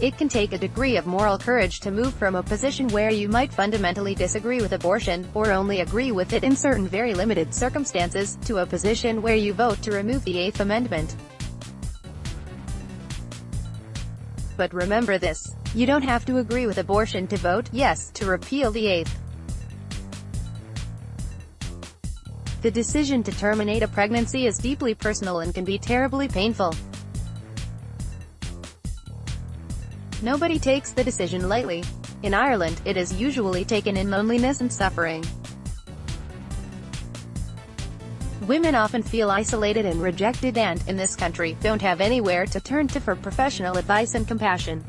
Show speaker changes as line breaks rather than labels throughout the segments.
It can take a degree of moral courage to move from a position where you might fundamentally disagree with abortion, or only agree with it in certain very limited circumstances, to a position where you vote to remove the Eighth Amendment. But remember this: you don't have to agree with abortion to vote yes to repeal the Eighth. The decision to terminate a pregnancy is deeply personal and can be terribly painful. Nobody takes the decision lightly. In Ireland, it is usually taken in loneliness and suffering. Women often feel isolated and rejected and, in this country, don't have anywhere to turn to for professional advice and compassion.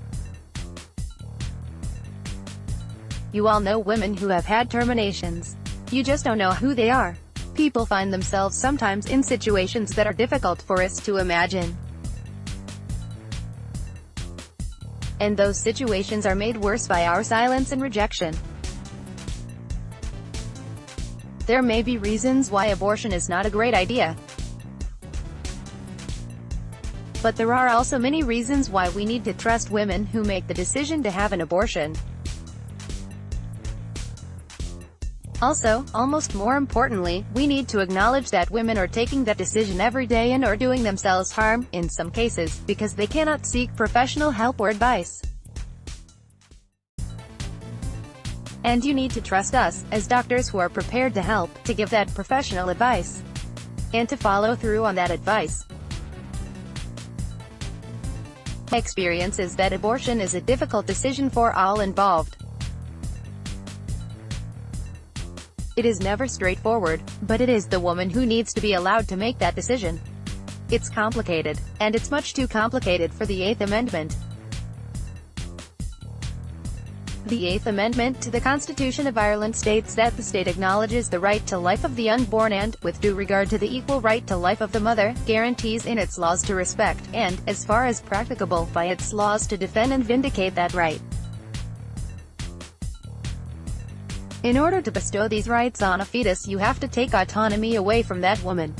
You all know women who have had terminations. You just don't know who they are. People find themselves sometimes in situations that are difficult for us to imagine. And those situations are made worse by our silence and rejection. There may be reasons why abortion is not a great idea. But there are also many reasons why we need to trust women who make the decision to have an abortion. Also, almost more importantly, we need to acknowledge that women are taking that decision every day and are doing themselves harm, in some cases, because they cannot seek professional help or advice. And you need to trust us, as doctors who are prepared to help, to give that professional advice. And to follow through on that advice. My experience is that abortion is a difficult decision for all involved. It is never straightforward, but it is the woman who needs to be allowed to make that decision. It's complicated, and it's much too complicated for the Eighth Amendment. The Eighth Amendment to the Constitution of Ireland states that the state acknowledges the right to life of the unborn and, with due regard to the equal right to life of the mother, guarantees in its laws to respect, and, as far as practicable, by its laws to defend and vindicate that right. In order to bestow these rights on a fetus, you have to take autonomy away from that woman.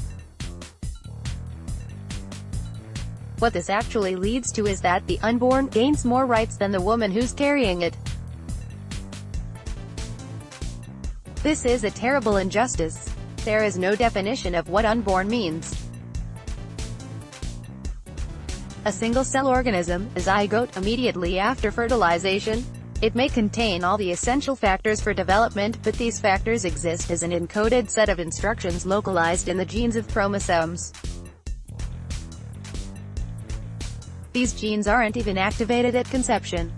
What this actually leads to is that the unborn gains more rights than the woman who's carrying it. This is a terrible injustice. There is no definition of what unborn means. A single-cell organism, a zygote, immediately after fertilization. It may contain all the essential factors for development, but these factors exist as an encoded set of instructions localized in the genes of chromosomes. These genes aren't even activated at conception.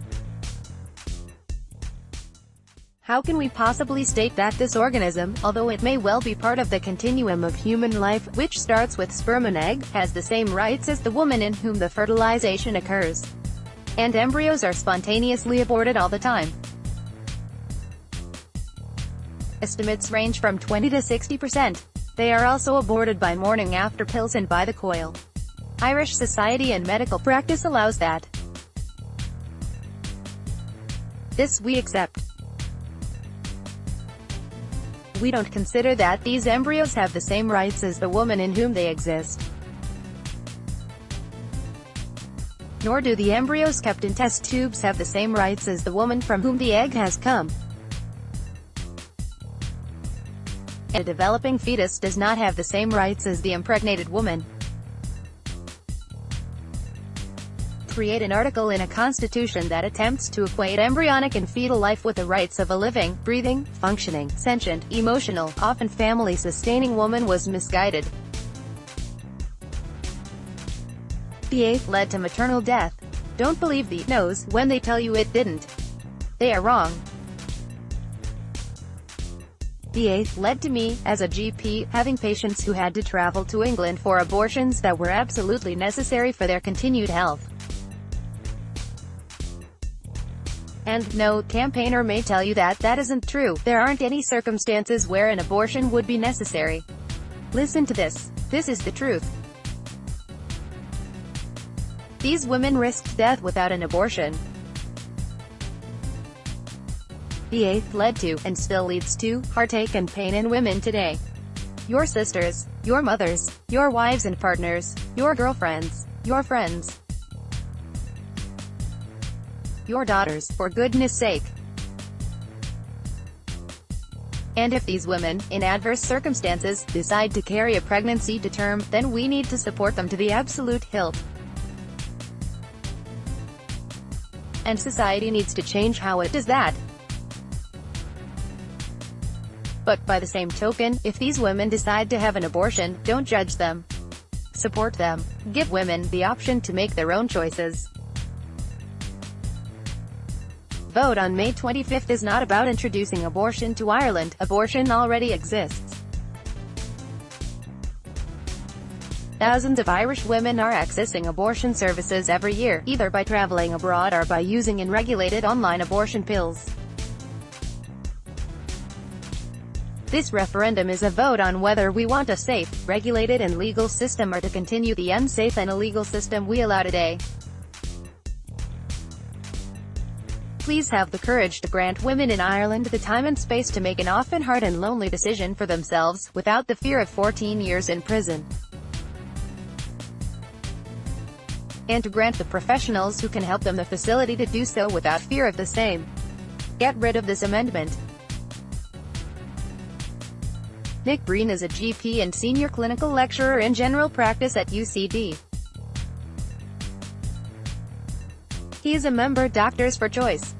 How can we possibly state that this organism, although it may well be part of the continuum of human life, which starts with sperm and egg, has the same rights as the woman in whom the fertilization occurs? And embryos are spontaneously aborted all the time. Estimates range from 20 to 60%. They are also aborted by morning after pills and by the coil. Irish society and medical practice allows that. This we accept. We don't consider that these embryos have the same rights as the woman in whom they exist. Nor do the embryos kept in test tubes have the same rights as the woman from whom the egg has come. A developing fetus does not have the same rights as the impregnated woman. Create an article in a constitution that attempts to equate embryonic and fetal life with the rights of a living, breathing, functioning, sentient, emotional, often family-sustaining woman was misguided. The Eighth led to maternal death. Don't believe the no's when they tell you it didn't. They are wrong. The Eighth led to me, as a GP, having patients who had to travel to England for abortions that were absolutely necessary for their continued health. And, no, campaigner may tell you that that isn't true. There aren't any circumstances where an abortion would be necessary. Listen to this. This is the truth. These women risked death without an abortion. The Eighth led to, and still leads to, heartache and pain in women today. Your sisters, your mothers, your wives and partners, your girlfriends, your friends. your daughters, for goodness sake. And if these women, in adverse circumstances, decide to carry a pregnancy to term, then we need to support them to the absolute hilt. And society needs to change how it does that. But by the same token, if these women decide to have an abortion, don't judge them. Support them. Give women the option to make their own choices. Vote on May 25 is not about introducing abortion to Ireland. Abortion already exists. Thousands of Irish women are accessing abortion services every year, either by traveling abroad or by using unregulated online abortion pills. This referendum is a vote on whether we want a safe, regulated and legal system or to continue the unsafe and illegal system we allow today. Please have the courage to grant women in Ireland the time and space to make an often hard and lonely decision for themselves, without the fear of 14 years in prison. And to grant the professionals who can help them the facility to do so without fear of the same. Get rid of this amendment. Nick Breen is a GP and senior clinical lecturer in general practice at UCD. He is a member Doctors for Choice.